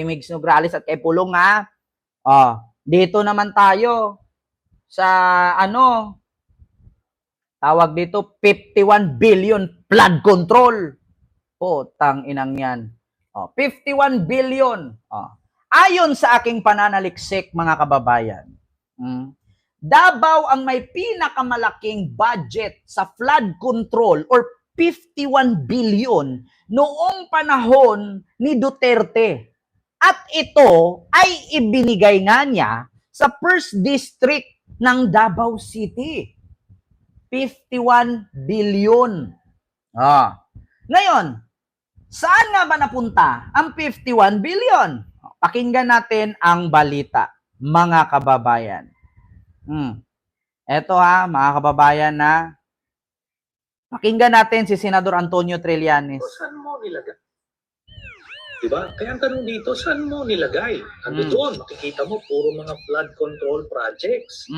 Migs Nograles at kay Pulong ha. Dito naman tayo sa tawag dito 51 billion flood control. Tang inang yan. 51 billion. Ayon sa aking pananaliksik mga kababayan, Davao ang may pinakamalaking budget sa flood control or 51 billion noong panahon ni Duterte. At ito ay ibinigay nga niya sa first district ng Davao City. 51 billion. Ngayon, saan nga ba napunta ang 51 billion? Pakinggan natin ang balita, mga kababayan. Eto mga kababayan na pakinggan natin si Senador Antonio Trillanes. Saan mo nilagay? Diba? Kaya ang tanong dito, saan mo nilagay? Doon, makikita mo, puro mga flood control projects.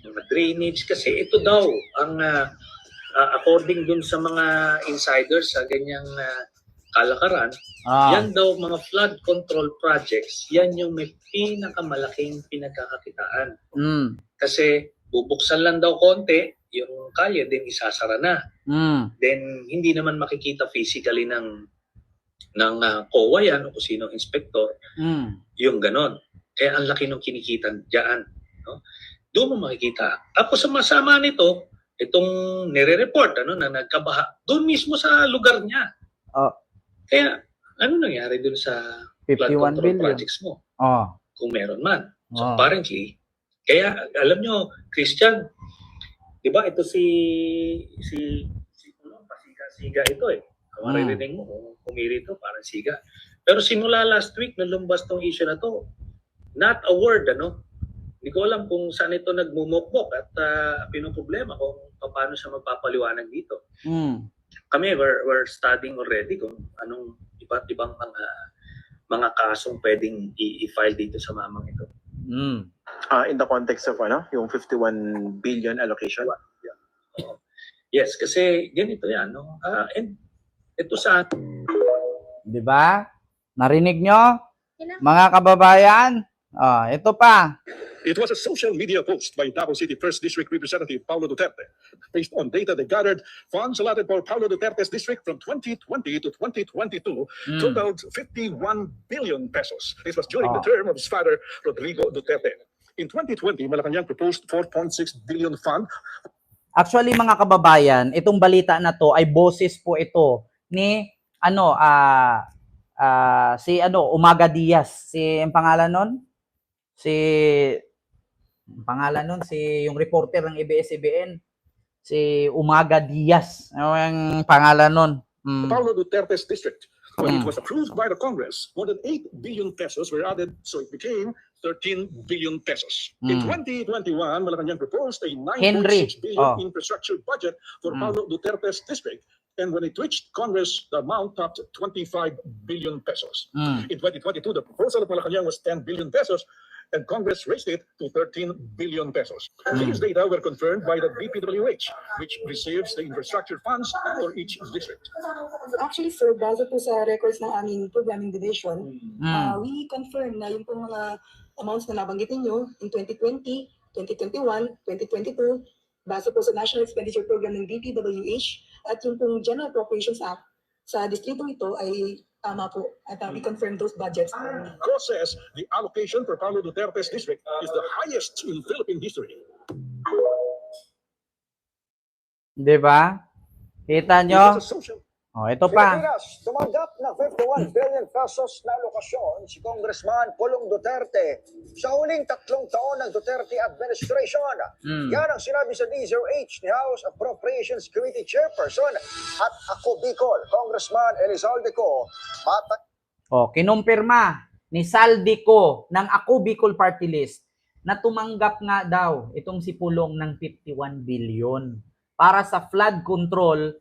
Mga drainage, kasi ito daw, ang according dun sa mga insiders sa ganyang kalakaran, yan daw mga flood control projects, yan yung may pinakamalaking pinagkakakitaan. Kasi bubuksan lang daw konti, yung kalye, then isasara na. Then hindi naman makikita physically ng COA yan o kung sino inspector, yung ganon. Kaya ang laki ng kinikitan dyan. No? Doon mo makikita. Tapos sama-sama nito, itong nire-report na nagkabaha, doon mismo sa lugar niya. Kaya ano nangyari doon sa flood control projects mo? Kung meron man. So apparently, kaya alam nyo, Christian, di ba ito si pasiga ito maririnig mo kung pumiri ito, parang siga. Pero simula last week, nung lumbas tong issue na to, not a word, Hindi ko alam kung saan ito nagmumukbok at pinoproblema kung paano siya magpapaliwanag dito. Kami, we're studying already kung anong iba't ibang mga kasong pwedeng i-file dito sa mamang ito. In the context of yung 51 billion allocation? Yes, kasi ganito yan. And ito sa... Diba? Narinig nyo? Mga kababayan? Ito pa. It was a social media post by Davao City 1st District Representative Paulo Duterte. Based on data they gathered, funds allotted for Paulo Duterte's district from 2020 to 2022 totaled 51 billion pesos. This was during the term of his father, Rodrigo Duterte. In 2020, Malacanang proposed 4.6 billion fund. Actually, mga kababayan, itong balita na to ay boses po ito ni Umaga Diaz. Ang pangalan nun? Yung reporter ng ABS-CBN, si Umaga Diaz. Ang pangalan nun. Paulo Duterte's district. When it was approved by the Congress, more than 8 billion pesos were added, so it became 13 billion pesos. In 2021, Malacanang proposed a 9.6 billion infrastructure budget for Paulo Duterte's district. And when it reached Congress, the amount topped 25 billion pesos. In 2022, the proposal of Malacanang was 10 billion pesos, and Congress raised it to 13 billion pesos. These data were confirmed by the DPWH, which receives the infrastructure funds for each district. Actually, sir, base po sa records ng aming programming division, we confirm na yung mga amounts na nabanggitin nyo in 2020, 2021, 2022, base po sa National Expenditure Program ng DPWH, at yung pong General Appropriations Act sa distrito ito ay tama po. At we confirm those budgets. COA says the allocation for Paulo Duterte's district is the highest in Philippine history. Diba? Kita nyo? Ito pa. Pilipinas, tumanggap ng 51 billion pesos na alokasyon si Congressman Pulong Duterte sa huling 3 taon ng Duterte administration. Yan ang sinabi sa DZRH ni House Appropriations Committee Chairperson at Ako Bicol, Congressman Elizalde Co. Kinumpirma ni Saldico ng Ako Bicol Party List na tumanggap nga daw itong si Pulong ng 51 billion para sa flood control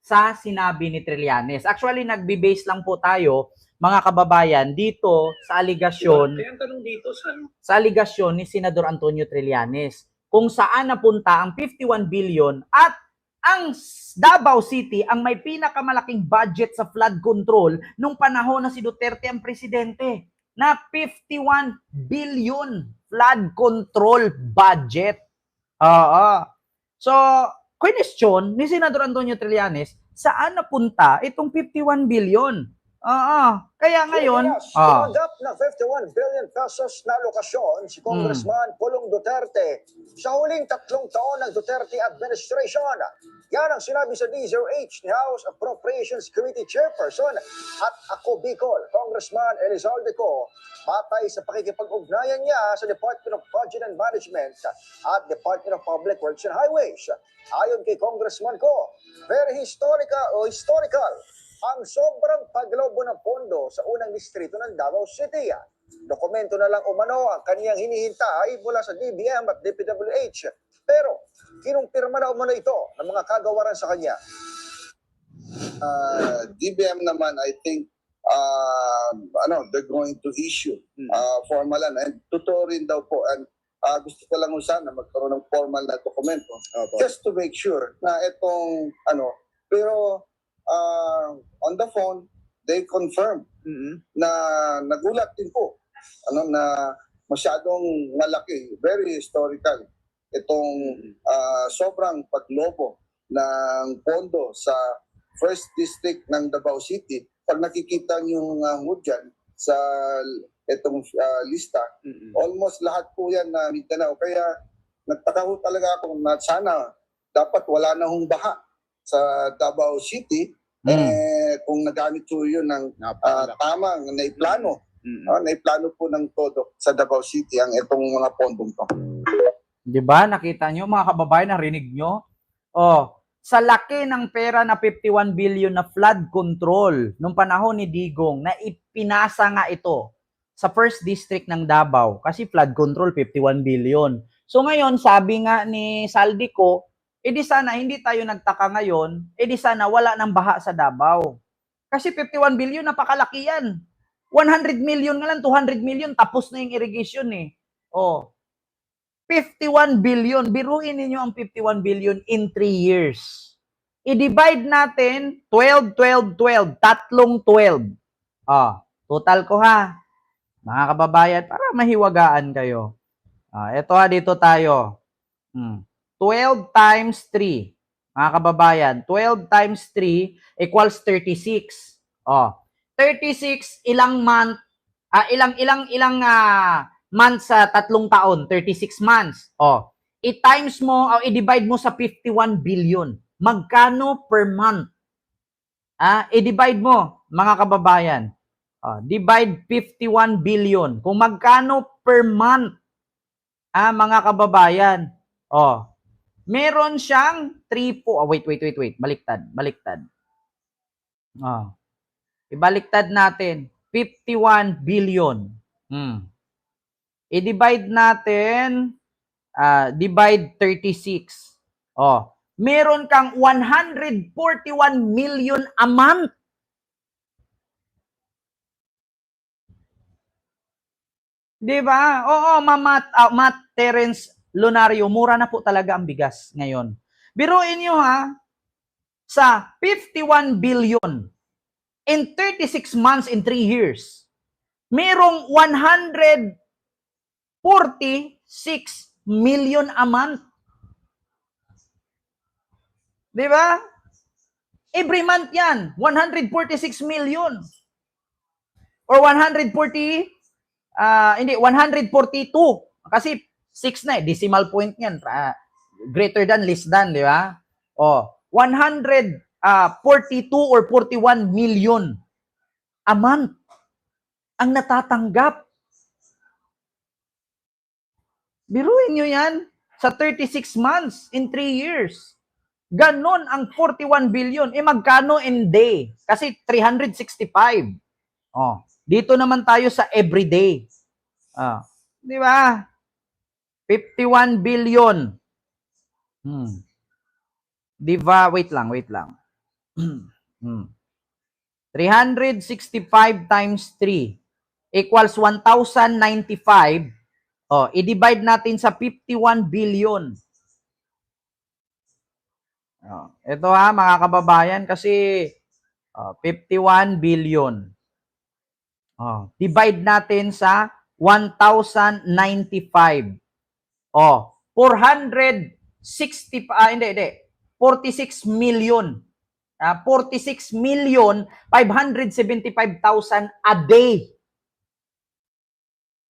sa sinabi ni Trillanes. Actually, nagbe-base lang po tayo, mga kababayan, dito sa aligasyon, sa aligasyon ni Senador Antonio Trillanes, kung saan napunta ang 51 billion at ang Davao City ang may pinakamalaking budget sa flood control nung panahon na si Duterte ang presidente. na 51 billion flood control budget. Oo. So, question ni Senador Antonio Trillanes, saan napunta itong 51 billion? Oo. Kaya ngayon, Tumanggap ng 51 billion pesos na alokasyon si Congressman Pulong Duterte sa huling 3 taon ng Duterte administration. Yan ang sinabi sa D0H ni House Appropriations Committee Chairperson at ako Bicol, Congressman Elizalde Co, batay sa pakikipag-ugnayan niya sa Department of Budget and Management at Department of Public Works and Highways. Ayon kay Congressman Co, very historical ang sobrang paglobo ng pondo sa unang distrito ng Davao City. Dokumento na lang umano ang kaniyang hinihintay mula sa DBM at DPWH. Pero, kinumpirma na umano ito ng mga kagawaran sa kanya. DBM naman, I think, they're going to issue formal and totoo rin daw po. And gusto ko lang sana magkaroon ng formal na dokumento just to make sure na itong pero on the phone they confirm na nagulat din po na masyadong malaki, very historical itong sobrang paglobo ng pondo sa first district ng Davao City. Pag nakikita niyo dyan sa itong lista, almost lahat po yan na Mindanao. Kaya nagtaka ho talaga ako na sana dapat wala na hong baha sa Davao City. Kung nagamit po yun ng tamang naiplano. Naiplano po ng todo sa Davao City ang itong mga pondong to. di ba? Nakita nyo, mga kababayan, narinig nyo? Oh, sa laki ng pera na 51 billion na flood control nung panahon ni Digong, na ipinasa nga ito sa first district ng Davao kasi flood control 51 billion. So ngayon, sabi nga ni Saldico, edi sana hindi tayo nagtaka ngayon, edi sana wala nang baha sa Davao. Kasi 51 billion, napakalaki yan. 100 million nga lang, 200 million, tapos na yung irrigation eh. Oh, 51 billion. Biruin ninyo ang 51 billion in 3 years. I-divide natin 12, 12, 12. Tatlong 12. Ah, total ko ha. Mga kababayan, para mahiwagaan kayo. Ito ha, dito tayo. 12 times 3. Mga kababayan, 12 times 3 equals 36. 36 ilang month, ilang months sa 3 taon, 36 months. I-times mo, i-divide mo sa 51 billion. Magkano per month? I-divide mo, mga kababayan. Divide 51 billion. Kung magkano per month, mga kababayan. Meron siyang 3 po. Wait. Baliktad. Ibaliktad natin. 51 billion. I-divide natin, divide 36. Meron kang 141 million a month. Diba? Oo, Matt Terence Lunario, mura na po talaga ang bigas ngayon. Biruin nyo ha, sa 51 billion in 36 months in 3 years, merong 146 million a month. Diba? Every month yan, 146 million. Or 142. Kasi 6 na eh, decimal point yan. Greater than, less than, di ba? 142 or 41 million a month ang natatanggap. Biruin nyo yan sa 36 months in 3 years. Ganon ang 41 billion. Magkano in day? Kasi 365. Dito naman tayo sa everyday. Di ba? 51 billion. Diba? Wait lang. 365 times 3 equals 1,095. I-divide natin sa 51 billion. Ito ha, mga kababayan, kasi 51 billion. Divide natin sa 1,095. 460 hindi. 46 million. 46,575,000 a day.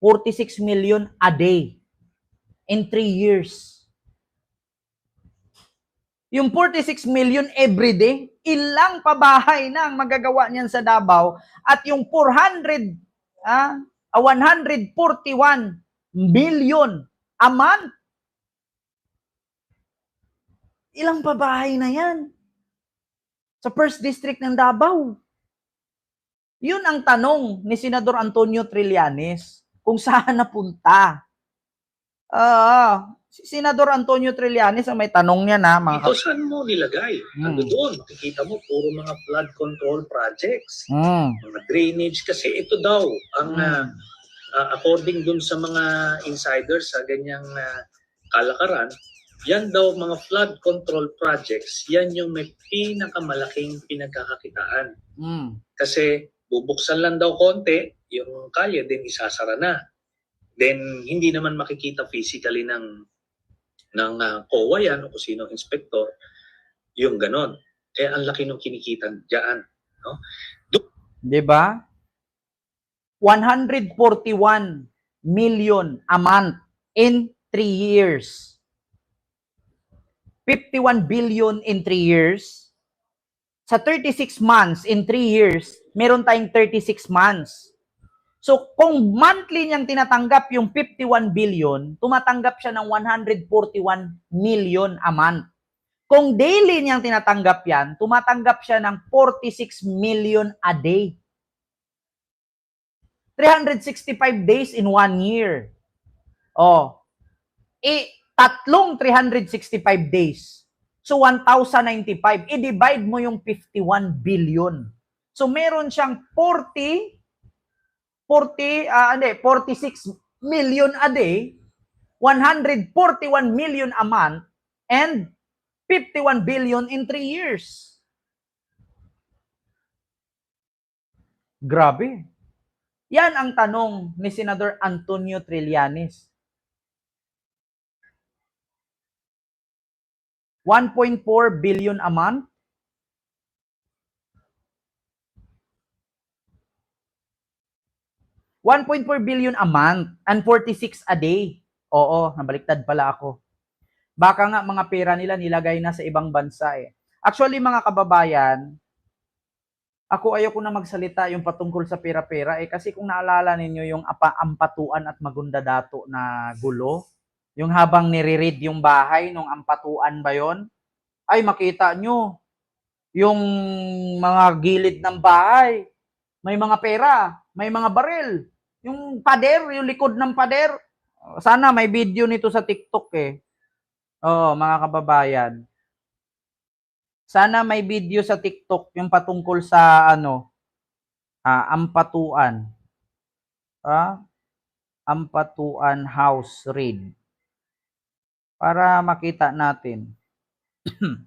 46 million a day in 3 years. Yung 46 million every day, ilang pabahay na ang magagawa niyan sa Davao at yung 141 million a month. Ilang pabahay na yan sa first district ng Davao. Yun ang tanong ni Senador Antonio Trillanes kung saan napunta. Si Senador Antonio Trillanes ang may tanong niya na mga Ito saan mo nilagay? Doon, makikita mo puro mga flood control projects. Mga drainage kasi ito daw ang according dun sa mga insiders sa ganyang kalakaran, yan daw mga flood control projects, yan yung may pinakamalaking pinagkakakitaan. Kasi bubuksan lang daw konti, yung kalye din isasara na. Then hindi naman makikita physically ng COA yan o kung sino inspector, yung ganon. Kaya ang laki ng kinikita diyan, no? 'Di ba? 141 million a month in 3 years. 51 billion in 3 years. Sa 36 months in 3 years, meron tayong 36 months. So, kung monthly niyang tinatanggap yung 51 billion, tumatanggap siya ng 141 million a month. Kung daily niyang tinatanggap yan, tumatanggap siya ng 46 million a day. 365 days in 1 year. Tatlong 365 days. So, 1,095. I-divide mo yung 51 billion. So, meron siyang 46 million a day, 141 million a month, and 51 billion in 3 years. Grabe. Yan ang tanong ni Senador Antonio Trillanes. 1.4 billion a month. $1.4 billion a month and 46 a day. Oo, nabaliktad pala ako. Baka nga mga pera nila nilagay na sa ibang bansa eh. Actually mga kababayan, ako ayoko na magsalita yung patungkol sa pera-pera eh kasi kung naalala ninyo yung ampatuan at magundadato na gulo, yung habang nire-read yung bahay nung ampatuan ba yon, ay makita nyo yung mga gilid ng bahay, may mga pera, may mga baril. Yung pader, yung likod ng pader. Sana may video nito sa TikTok eh. Mga kababayan. Sana may video sa TikTok yung patungkol sa ampatuan. Ampatuan house raid. Para makita natin. 14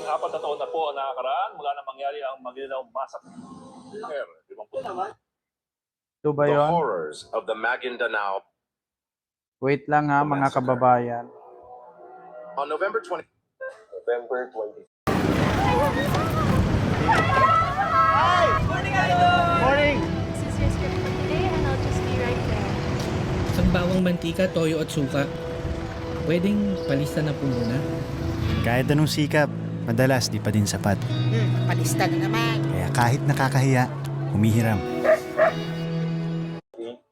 na taon na po ang nakakaraan mula na mangyari ang Maguindanao Massacre. Ito ba The yun? horrors of the Maguindanao. Wait lang ha, mga kababayan. On November 20. This is your script for today and I'll just be right there. Isang bawang mantika, toyo at suka. Pwedeng palista na po muna. Kahit anong sikap, madalas di pa din sapat. Palista na naman. Kaya kahit nakakahiya, humihiram. 2009.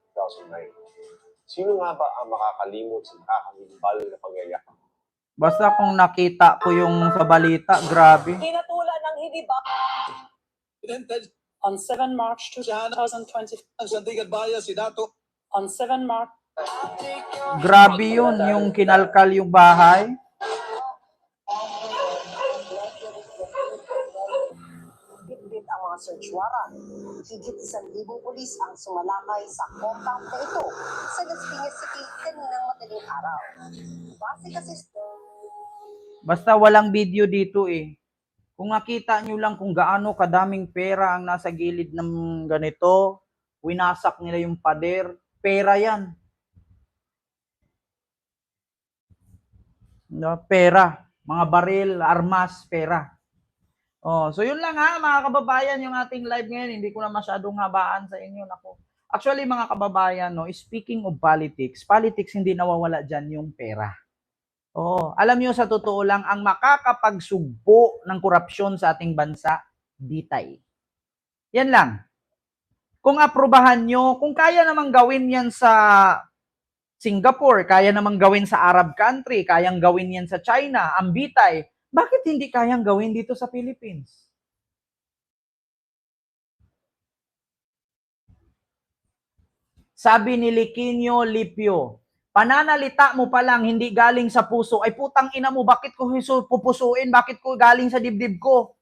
Sino nga ba ang makakalimot sa nakakamimbal na pangyayari? Basta kung nakita ko yung sa balita, grabe. Tinatula ng hindi ba? On 7 March 2020, on 7 March. Grabe yun, yung kinalkal yung bahay. Bitbit ang mga search warrant. Higit 1,000 pulis ang sumalakay sa compound na ito sa Las Piñas City kaninang madaling araw. Base kasi Basta walang video dito eh. Kung nakita nyo lang kung gaano kadaming pera ang nasa gilid ng ganito, winasak nila yung pader, pera yan. No, pera, mga baril, armas, pera. Oh, so yun lang ha, mga kababayan, yung ating live ngayon, hindi ko na masyadong habaan sa inyo. Nako. Actually, mga kababayan, no, speaking of politics hindi nawawala dyan yung pera. Oh, alam niyo sa totoo lang, ang makakapagsugpo ng korupsyon sa ating bansa, ditay. Yan lang. Kung aprobahan nyo, kung kaya namang gawin yan sa Singapore, kaya namang gawin sa Arab country, kayang gawin yan sa China, ang bitay, bakit hindi kayang gawin dito sa Philippines? Sabi ni Liquinio Lipio, pananalita mo pa lang hindi galing sa puso, ay putang ina mo, bakit ko pupusuin? Bakit ko galing sa dibdib ko?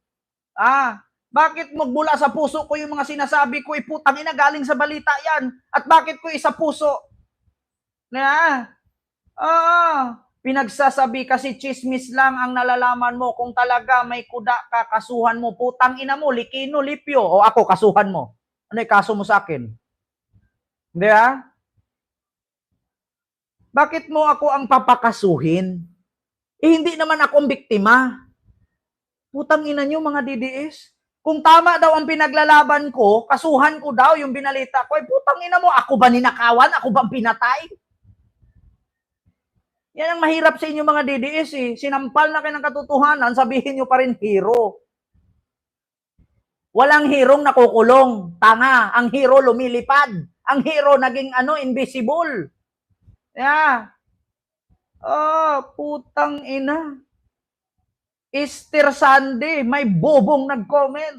Bakit magmula sa puso ko yung mga sinasabi ko, ay putang ina galing sa balita yan? At bakit ko isa puso? Pinagsasabi kasi chismis lang ang nalalaman mo. Kung talaga may kuda ka, kasuhan mo. Putang ina mo, Liquino Lipio. O ako, kasuhan mo. Ano yung kaso mo sa akin? Hindi Bakit mo ako ang papakasuhin? Hindi naman ako ang biktima. Putang ina nyo mga DDS. Kung tama daw ang pinaglalaban ko, kasuhan ko daw yung binalita ko. Ay putang ina mo, ako ba ninakawan? Ako ba ang pinatay? Yan ang mahirap sa inyo mga DDS eh. Sinampal na kayo ng katotohanan, sabihin nyo pa rin hero. Walang hirong nakukulong. Tanga. Ang hero lumilipad. Ang hero naging invisible. Putang ina. Easter Sunday, may bobong nag-comment.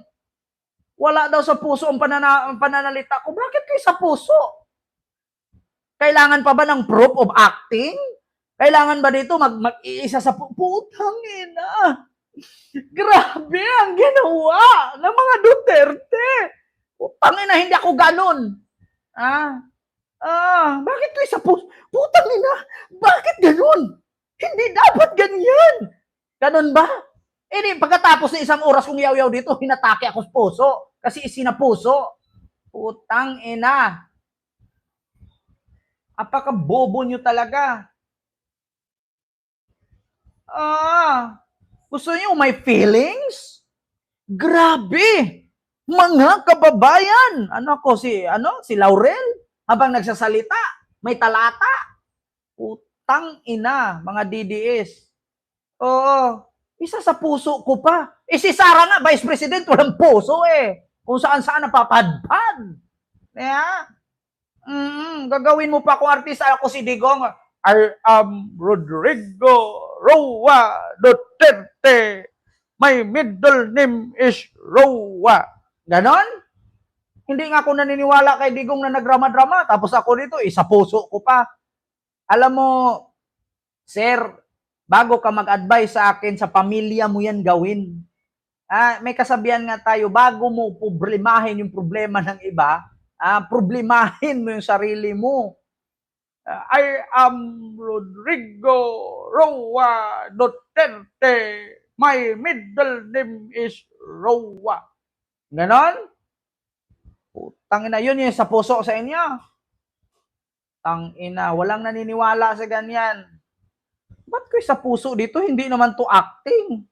Wala daw sa puso ang pananalita ko. Bakit kayo sa puso? Kailangan pa ba ng proof of acting? Kailangan ba dito mag-iisa sa putang ina? Grabe ang ginawa ng mga Duterte. Putang ina, hindi ako ganun. Bakit ko sa puso? Putang ina, bakit ganun? Hindi dapat ganyan. Ganun ba? Pagkatapos ng isang oras kong yaw-yaw dito, hinatake ako sa puso. Kasi isinapuso. Putang ina. Apaka-bobo nyo talaga. Gusto niyo may feelings? Grabe! Mga kababayan! Si Laurel? Habang nagsasalita, may talata. Putang ina, mga DDS. Isa sa puso ko pa. Si Sara nga, Vice President, walang puso eh. Kung saan-saan napapadpad. Gagawin mo pa kung artista ako si Digong. I am Rodrigo Roa Duterte. My middle name is Roa. Ganon? Hindi nga ako naniniwala kay Digong na nagdrama-drama. Tapos ako dito, isa puso ko pa. Alam mo, sir, bago ka mag-advise sa akin, sa pamilya mo yan gawin. May kasabihan nga tayo, bago mo problemahin yung problema ng iba, problemahin mo yung sarili mo. I am Rodrigo Roa Duterte. My middle name is Roa. Ganon? Tangina, yun yung sa puso sa inyo. Tangina, walang naniniwala sa ganyan. Ba't kayo sa puso dito? Hindi naman to acting.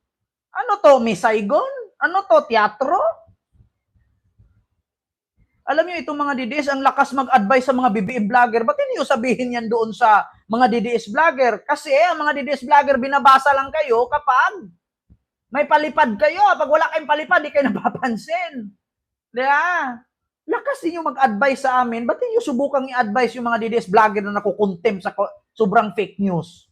Ano to, Miss Saigon? Ano to, teatro? Alam niyo, itong mga DDS, ang lakas mag-advise sa mga BBM vlogger. Ba't hindi nyo sabihin yan doon sa mga DDS vlogger? Kasi ang mga DDS vlogger, binabasa lang kayo kapag may palipad kayo. Pag wala kayong palipad, di kayo napapansin. Lakas niyo mag-advise sa amin. Ba't hindi nyo subukang i-advise yung mga DDS vlogger na nakukontempt sa sobrang fake news?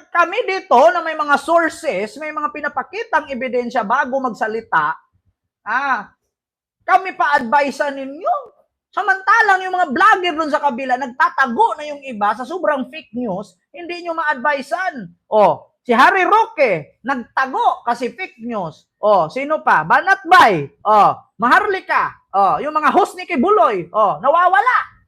Kami dito na may mga sources, may mga pinapakitang ebidensya bago magsalita, kami pa advisean ninyo. Samantalang yung mga vlogger dun sa kabila, nagtatago na yung iba sa sobrang fake news, hindi nyo ma-advisean. Si Harry Roque, nagtago kasi fake news. Sino pa? Banat Bay. Maharlika. Yung mga host ni Kibuloy. Nawawala.